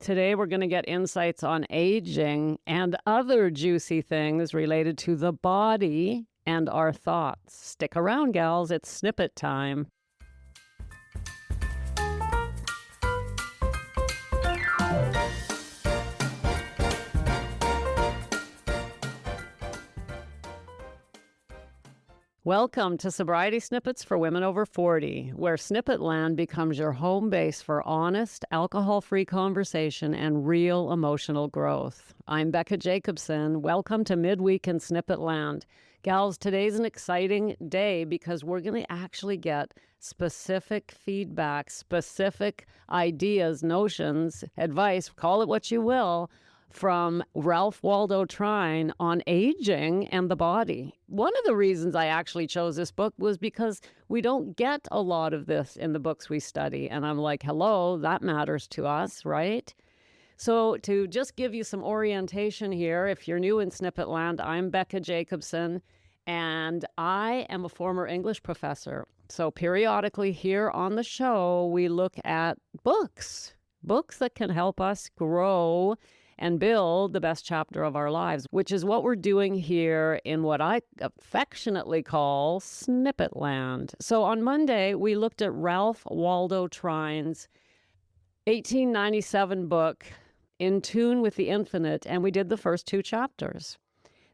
Today, we're going to get insights on aging and other juicy things related to the body and our thoughts. Stick around, gals. It's snippet time. Welcome to Sobriety Snippets for Women Over 40, where Snippet Land becomes your home base for honest, alcohol-free conversation and real emotional growth. I'm Becca Jacobson. Welcome to Midweek in Snippet Land. Gals, today's an exciting day because we're going to actually get specific feedback, specific ideas, notions, advice, call it what you will, from Ralph Waldo Trine on aging and the body. One of the reasons I actually chose this book was because we don't get a lot of this in the books we study. And I'm like, hello, that matters to us, right? So to just give you some orientation here, if you're new in Snippet Land, I'm Becca Jacobson, and I am a former English professor. So periodically here on the show, we look at books that can help us grow and build the best chapter of our lives, which is what we're doing here in what I affectionately call Snippet Land. So on Monday, we looked at Ralph Waldo Trine's 1897 book, In Tune with the Infinite, and we did the first two chapters.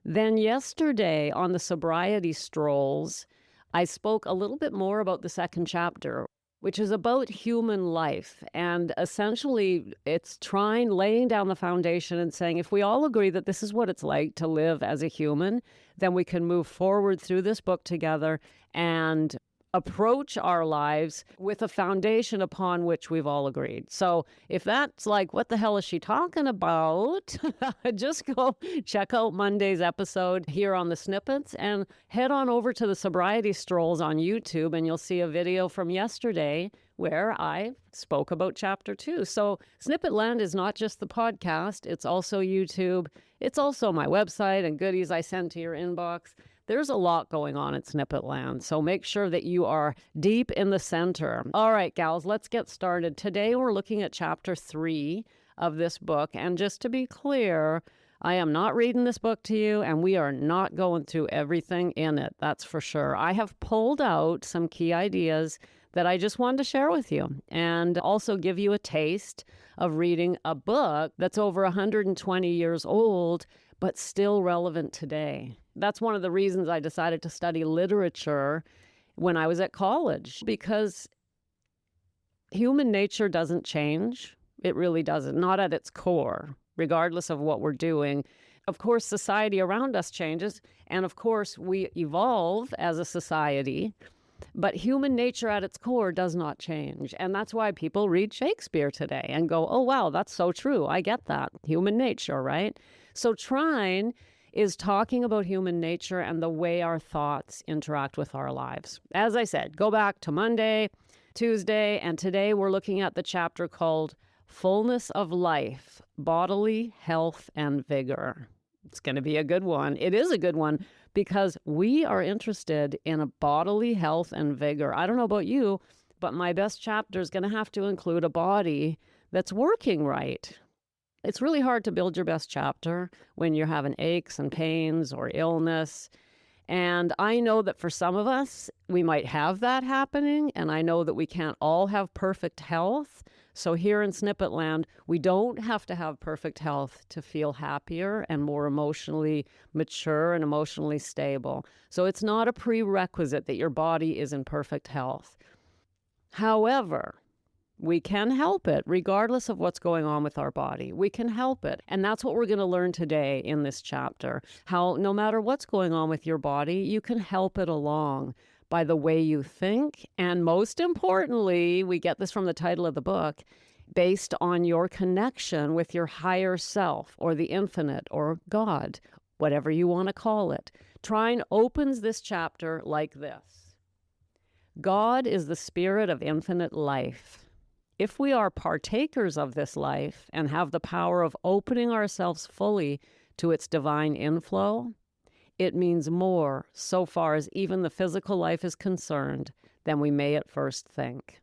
Then yesterday on the sobriety strolls, I spoke a little bit more about the second chapter, which is about human life. And essentially, it's Trine laying down the foundation and saying, if we all agree that this is what it's like to live as a human, then we can move forward through this book together and approach our lives with a foundation upon which we've all agreed. So if that's like, what the hell is she talking about? Just go check out Monday's episode here on the Snippets and head on over to the Sobriety Strolls on YouTube, and you'll see a video from yesterday where I spoke about Chapter 2. So Snippet Land is not just the podcast, it's also YouTube. It's also my website and goodies I send to your inbox. There's a lot going on at Snippet Land, so make sure that you are deep in the center. All right, gals, let's get started. Today we're looking at Chapter 3 of this book, and just to be clear, I am not reading this book to you, and we are not going through everything in it, that's for sure. I have pulled out some key ideas that I just wanted to share with you, and also give you a taste of reading a book that's over 120 years old, but still relevant today. That's one of the reasons I decided to study literature when I was at college, because human nature doesn't change. It really doesn't, not at its core, regardless of what we're doing. Of course, society around us changes, and of course, we evolve as a society, but human nature at its core does not change. And that's why people read Shakespeare today and go, oh, wow, that's so true. I get that. Human nature, right? So Trine is talking about human nature and the way our thoughts interact with our lives. As I said, go back to Monday, Tuesday, and today we're looking at the chapter called Fullness of Life, Bodily Health and Vigor. It's going to be a good one. It is a good one because we are interested in a bodily health and vigor. I don't know about you, but my best chapter is going to have to include a body that's working right. It's really hard to build your best chapter when you're having aches and pains or illness. And I know that for some of us, we might have that happening. And I know that we can't all have perfect health. So here in Snippet Land, we don't have to have perfect health to feel happier and more emotionally mature and emotionally stable. So it's not a prerequisite that your body is in perfect health. However, we can help it regardless of what's going on with our body. We can help it. And that's what we're going to learn today in this chapter. How no matter what's going on with your body, you can help it along by the way you think. And most importantly, we get this from the title of the book, based on your connection with your higher self or the infinite or God, whatever you want to call it. Trine opens this chapter like this. God is the spirit of infinite life. If we are partakers of this life and have the power of opening ourselves fully to its divine inflow, it means more so far as even the physical life is concerned than we may at first think.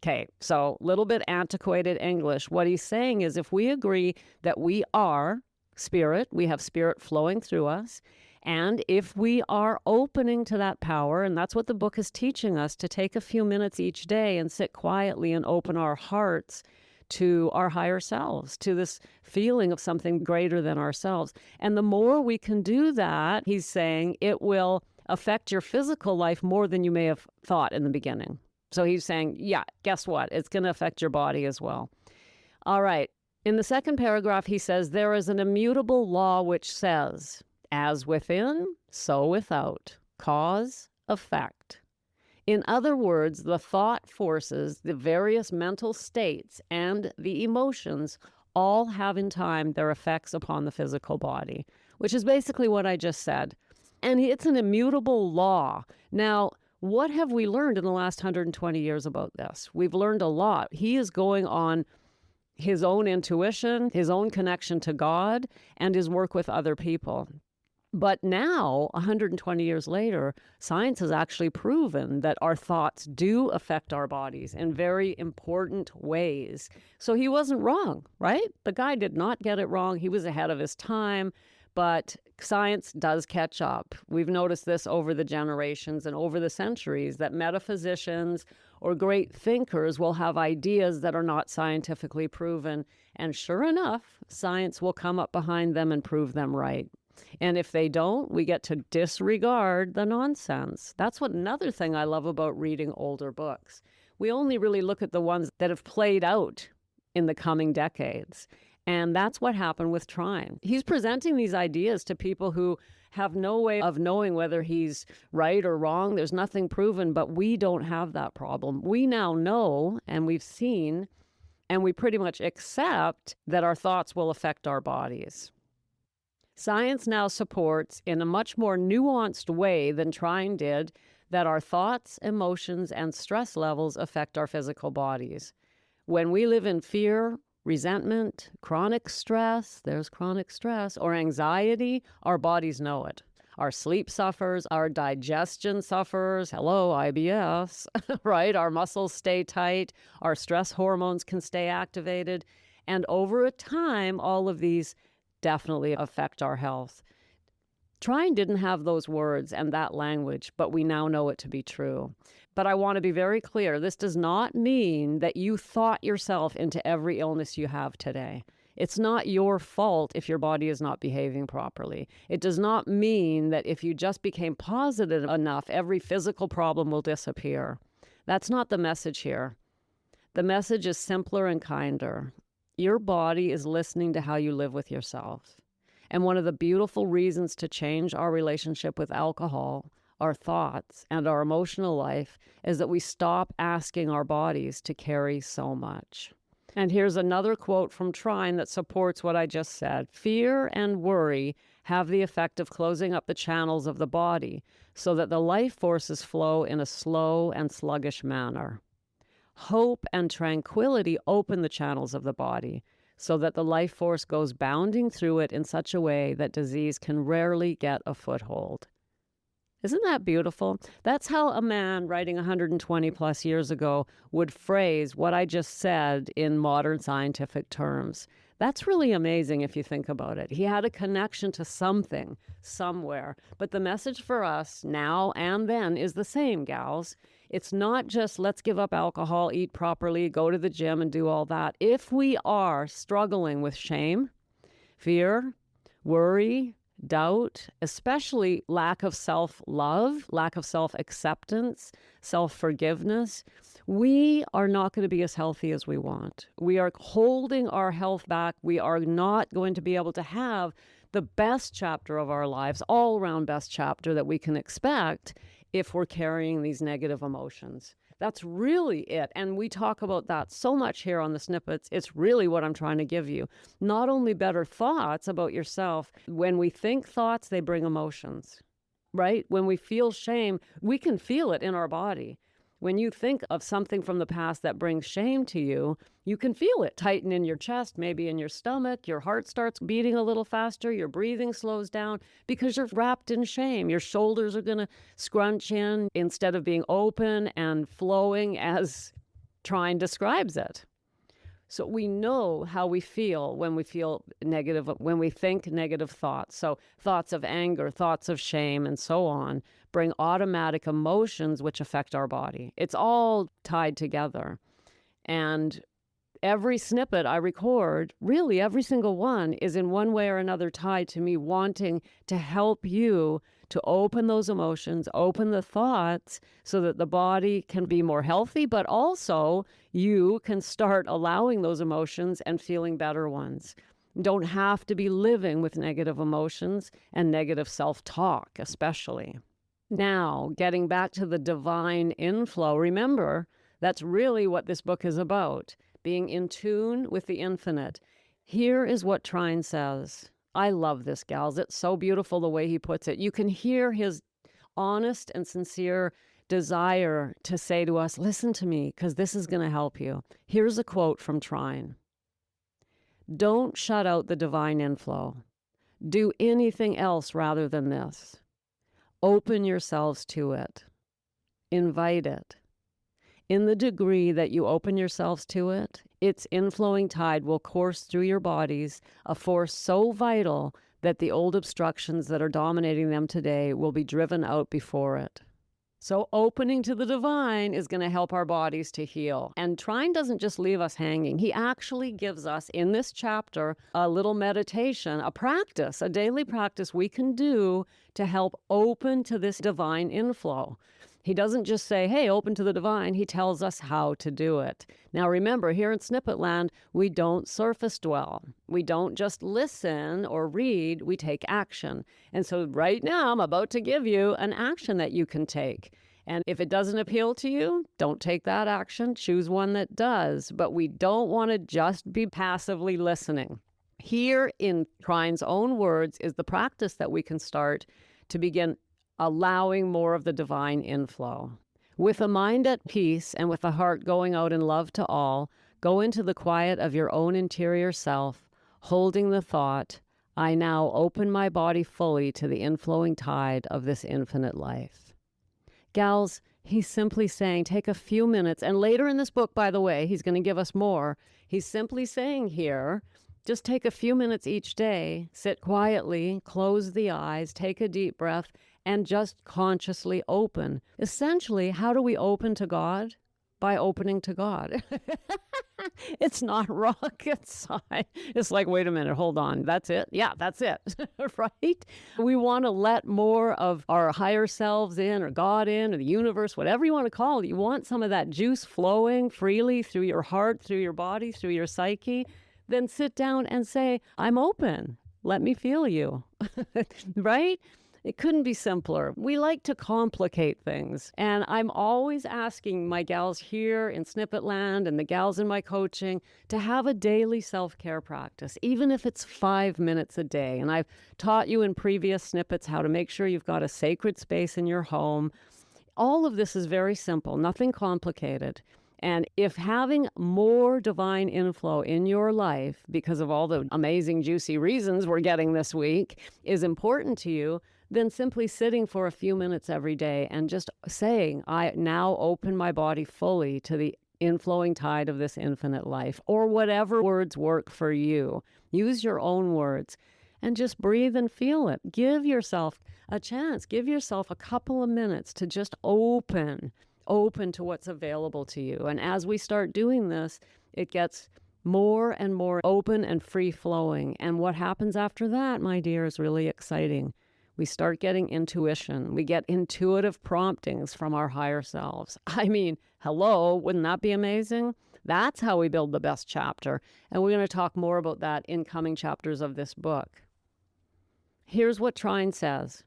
Okay, so a little bit antiquated English. What he's saying is if we agree that we are spirit, we have spirit flowing through us, and if we are opening to that power, and that's what the book is teaching us, to take a few minutes each day and sit quietly and open our hearts to our higher selves, to this feeling of something greater than ourselves. And the more we can do that, he's saying, it will affect your physical life more than you may have thought in the beginning. So he's saying, yeah, guess what? It's going to affect your body as well. All right. In the second paragraph, he says, there is an immutable law which says, as within, so without, cause, effect. In other words, the thought forces, the various mental states, and the emotions all have in time their effects upon the physical body, which is basically what I just said. And it's an immutable law. Now, what have we learned in the last 120 years about this? We've learned a lot. He is going on his own intuition, his own connection to God, and his work with other people. But now, 120 years later, science has actually proven that our thoughts do affect our bodies in very important ways. So he wasn't wrong, right? The guy did not get it wrong. He was ahead of his time. But science does catch up. We've noticed this over the generations and over the centuries, that metaphysicians or great thinkers will have ideas that are not scientifically proven. And sure enough, science will come up behind them and prove them right. And if they don't, we get to disregard the nonsense. That's what another thing I love about reading older books. We only really look at the ones that have played out in the coming decades. And that's what happened with Trine. He's presenting these ideas to people who have no way of knowing whether he's right or wrong. There's nothing proven, but we don't have that problem. We now know, and we've seen, and we pretty much accept that our thoughts will affect our bodies. Science now supports, in a much more nuanced way than Trine did, that our thoughts, emotions, and stress levels affect our physical bodies. When we live in fear, resentment, chronic stress, there's chronic stress, or anxiety, our bodies know it. Our sleep suffers, our digestion suffers, hello, IBS, right? Our muscles stay tight, our stress hormones can stay activated, and over a time, all of these definitely affect our health. Trine didn't have those words and that language, but we now know it to be true. But I want to be very clear. This does not mean that you thought yourself into every illness you have today. It's not your fault if your body is not behaving properly. It does not mean that if you just became positive enough, every physical problem will disappear. That's not the message here. The message is simpler and kinder. Your body is listening to how you live with yourself. And one of the beautiful reasons to change our relationship with alcohol, our thoughts, and our emotional life is that we stop asking our bodies to carry so much. And here's another quote from Trine that supports what I just said. Fear and worry have the effect of closing up the channels of the body so that the life forces flow in a slow and sluggish manner. Hope and tranquility open the channels of the body so that the life force goes bounding through it in such a way that disease can rarely get a foothold. Isn't that beautiful? That's how a man writing 120 plus years ago would phrase what I just said in modern scientific terms. That's really amazing if you think about it. He had a connection to something, somewhere. But the message for us now and then is the same, gals. It's not just let's give up alcohol, eat properly, go to the gym and do all that. If we are struggling with shame, fear, worry, doubt, especially lack of self-love, lack of self-acceptance, self-forgiveness, we are not going to be as healthy as we want. We are holding our health back. We are not going to be able to have the best chapter of our lives, all-around best chapter that we can expect if we're carrying these negative emotions. That's really it. And we talk about that so much here on the snippets. It's really what I'm trying to give you. Not only better thoughts about yourself. When we think thoughts, they bring emotions, right? When we feel shame, we can feel it in our body. When you think of something from the past that brings shame to you, you can feel it tighten in your chest, maybe in your stomach. Your heart starts beating a little faster. Your breathing slows down because you're wrapped in shame. Your shoulders are going to scrunch in instead of being open and flowing as Trine describes it. So we know how we feel when we feel negative, when we think negative thoughts. So thoughts of anger, thoughts of shame, and so on bring automatic emotions which affect our body. It's all tied together. And every snippet I record, really every single one, is in one way or another tied to me wanting to help you to open those emotions, open the thoughts so that the body can be more healthy, but also you can start allowing those emotions and feeling better ones. You don't have to be living with negative emotions and negative self-talk, especially. Now, getting back to the divine inflow, remember, that's really what this book is about, being in tune with the infinite. Here is what Trine says. I love this, gals. It's so beautiful the way he puts it. You can hear his honest and sincere desire to say to us, listen to me, because this is going to help you. Here's a quote from Trine. Don't shut out the divine inflow. Do anything else rather than this. Open yourselves to it. Invite it. In the degree that you open yourselves to it, its inflowing tide will course through your bodies, a force so vital that the old obstructions that are dominating them today will be driven out before it. So opening to the divine is going to help our bodies to heal. And Trine doesn't just leave us hanging. He actually gives us, in this chapter, a little meditation, a practice, a daily practice we can do to help open to this divine inflow. He doesn't just say, hey, open to the divine. He tells us how to do it. Now, remember, here in Snippet Land, we don't surface dwell. We don't just listen or read. We take action. And so right now, I'm about to give you an action that you can take. And if it doesn't appeal to you, don't take that action. Choose one that does. But we don't want to just be passively listening. Here, in Trine's own words, is the practice that we can start to begin allowing more of the divine inflow. With a mind at peace and with a heart going out in love to all, go into the quiet of your own interior self, holding the thought, I now open my body fully to the inflowing tide of this infinite life. Gals, he's simply saying take a few minutes, and later in this book, by the way, he's going to give us more. He's simply saying here, just take a few minutes each day, sit quietly, close the eyes, take a deep breath, and just consciously open. Essentially, how do we open to God? By opening to God. It's not rocket science. It's like, wait a minute, hold on. That's it? Yeah, that's it. Right? We want to let more of our higher selves in, or God in, or the universe, whatever you want to call it. You want some of that juice flowing freely through your heart, through your body, through your psyche. Then sit down and say, I'm open. Let me feel you. Right? It couldn't be simpler. We like to complicate things. And I'm always asking my gals here in Snippet Land and the gals in my coaching to have a daily self-care practice, even if it's 5 minutes a day. And I've taught you in previous snippets how to make sure you've got a sacred space in your home. All of this is very simple, nothing complicated. And if having more divine inflow in your life, because of all the amazing, juicy reasons we're getting this week, is important to you, then simply sitting for a few minutes every day and just saying, I now open my body fully to the inflowing tide of this infinite life, or whatever words work for you. Use your own words and just breathe and feel it. Give yourself a chance. Give yourself a couple of minutes to just open to what's available to you. And as we start doing this, it gets more and more open and free flowing. And what happens after that, my dear, is really exciting. We start getting intuition. We get intuitive promptings from our higher selves. I mean, hello, wouldn't that be amazing? That's how we build the best chapter. And we're going to talk more about that in coming chapters of this book. Here's what Trine says.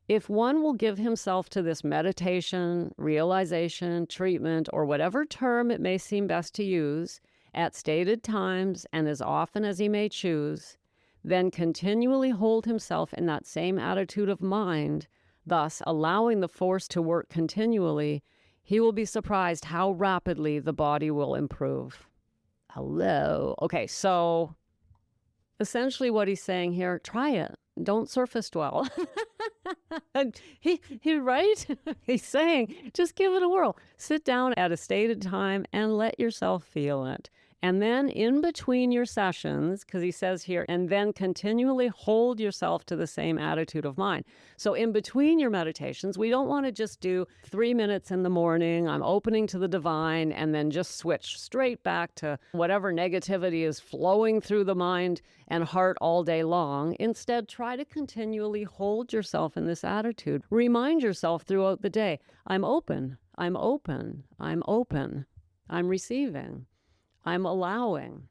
If one will give himself to this meditation, realization, treatment, or whatever term it may seem best to use, at stated times and as often as he may choose, then continually hold himself in that same attitude of mind, thus allowing the force to work continually, he will be surprised how rapidly the body will improve. Hello. Okay, so essentially what he's saying here, try it. don't surface dwell. And he right? He's saying, just give it a whirl. Sit down at a stated time and let yourself feel it. And then in between your sessions, because he says here, and then continually hold yourself to the same attitude of mind. So in between your meditations, we don't want to just do 3 minutes in the morning, I'm opening to the divine, and then just switch straight back to whatever negativity is flowing through the mind and heart all day long. Instead, try to continually hold yourself in this attitude. Remind yourself throughout the day, I'm open, I'm open, I'm open, I'm receiving. I'm allowing,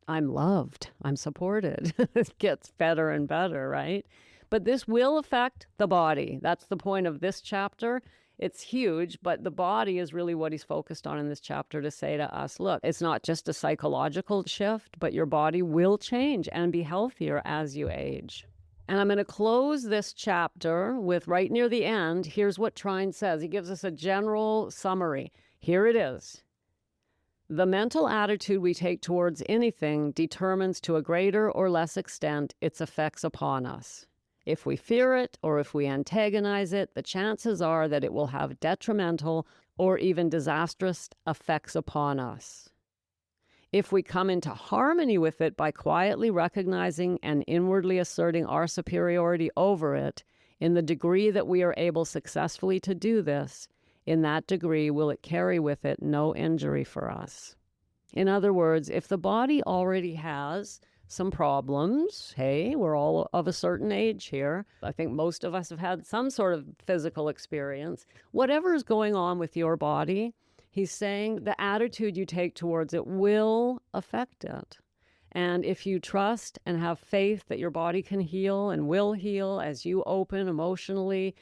I'm loved, I'm supported. It gets better and better, right? But this will affect the body. That's the point of this chapter. It's huge, but the body is really what he's focused on in this chapter to say to us, look, it's not just a psychological shift, but your body will change and be healthier as you age. And I'm going to close this chapter with right near the end. Here's what Trine says. He gives us a general summary. Here it is. The mental attitude we take towards anything determines to a greater or less extent its effects upon us. If we fear it or if we antagonize it, the chances are that it will have detrimental or even disastrous effects upon us. If we come into harmony with it by quietly recognizing and inwardly asserting our superiority over it, in the degree that we are able successfully to do this, in that degree will it carry with it no injury for us. In other words, if the body already has some problems, hey, we're all of a certain age here. I think most of us have had some sort of physical experience. Whatever is going on with your body, he's saying the attitude you take towards it will affect it. And if you trust and have faith that your body can heal and will heal as you open emotionally,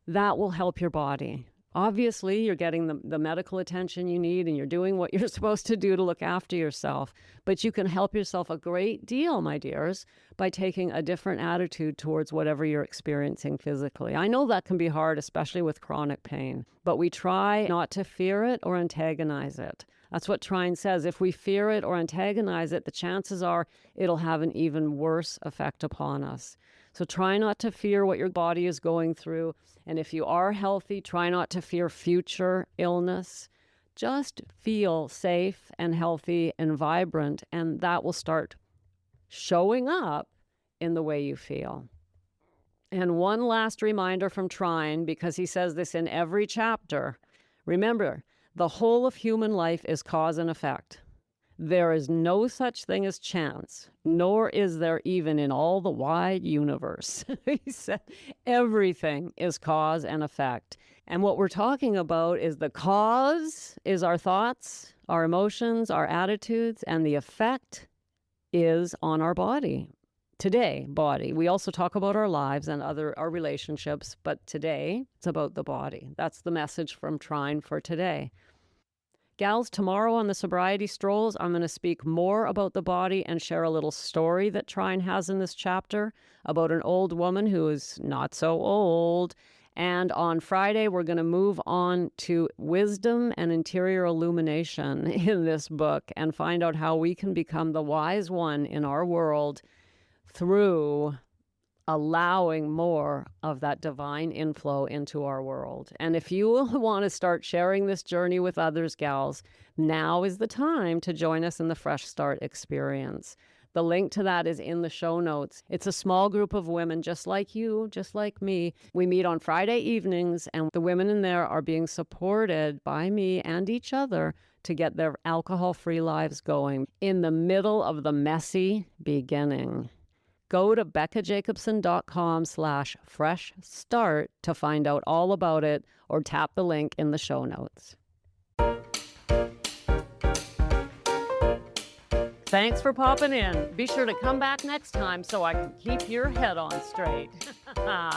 that will help your body. Obviously, you're getting the medical attention you need and you're doing what you're supposed to do to look after yourself. But you can help yourself a great deal, my dears, by taking a different attitude towards whatever you're experiencing physically. I know that can be hard, especially with chronic pain, but we try not to fear it or antagonize it. That's what Trine says. If we fear it or antagonize it, the chances are it'll have an even worse effect upon us. So try not to fear what your body is going through. And if you are healthy, try not to fear future illness. Just feel safe and healthy and vibrant, and that will start showing up in the way you feel. And one last reminder from Trine, because he says this in every chapter. Remember, the whole of human life is cause and effect. There is no such thing as chance, nor is there even in all the wide universe. He said everything is cause and effect. And what we're talking about is the cause is our thoughts, our emotions, our attitudes, and the effect is on our body. Today, body. We also talk about our lives and our relationships, but today it's about the body. That's the message from Trine for today. Gals, tomorrow on the Sobriety Strolls, I'm going to speak more about the body and share a little story that Trine has in this chapter about an old woman who is not so old. And on Friday, we're going to move on to wisdom and interior illumination in this book and find out how we can become the wise one in our world through allowing more of that divine inflow into our world. And if you want to start sharing this journey with others, gals, now is the time to join us in the Fresh Start experience. The link to that is in the show notes. It's a small group of women just like you, just like me. We meet on Friday evenings, and the women in there are being supported by me and each other to get their alcohol-free lives going in the middle of the messy beginning. Go to beccajacobson.com/fresh start to find out all about it, or tap the link in the show notes. Thanks for popping in. Be sure to come back next time so I can keep your head on straight.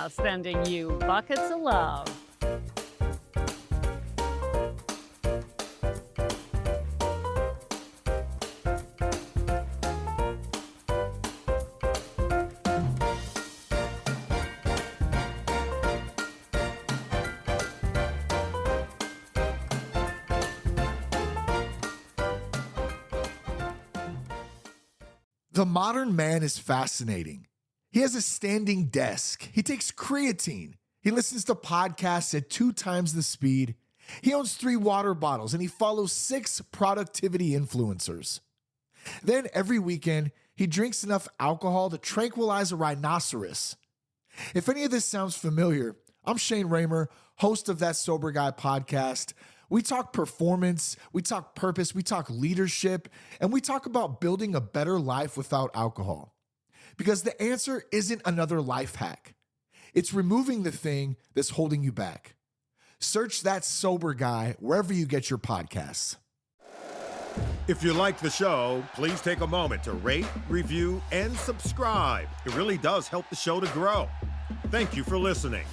Sending you buckets of love. The modern man is fascinating. He has a standing desk. He takes creatine. He listens to podcasts at 2 times the speed. He owns 3 water bottles, and he follows 6 productivity influencers. Then every weekend, he drinks enough alcohol to tranquilize a rhinoceros. If any of this sounds familiar, I'm Shane Raymer, host of That Sober Guy podcast. We talk performance, we talk purpose, we talk leadership, and we talk about building a better life without alcohol. Because the answer isn't another life hack. It's removing the thing that's holding you back. Search That Sober Guy wherever you get your podcasts. If you like the show, please take a moment to rate, review, and subscribe. It really does help the show to grow. Thank you for listening.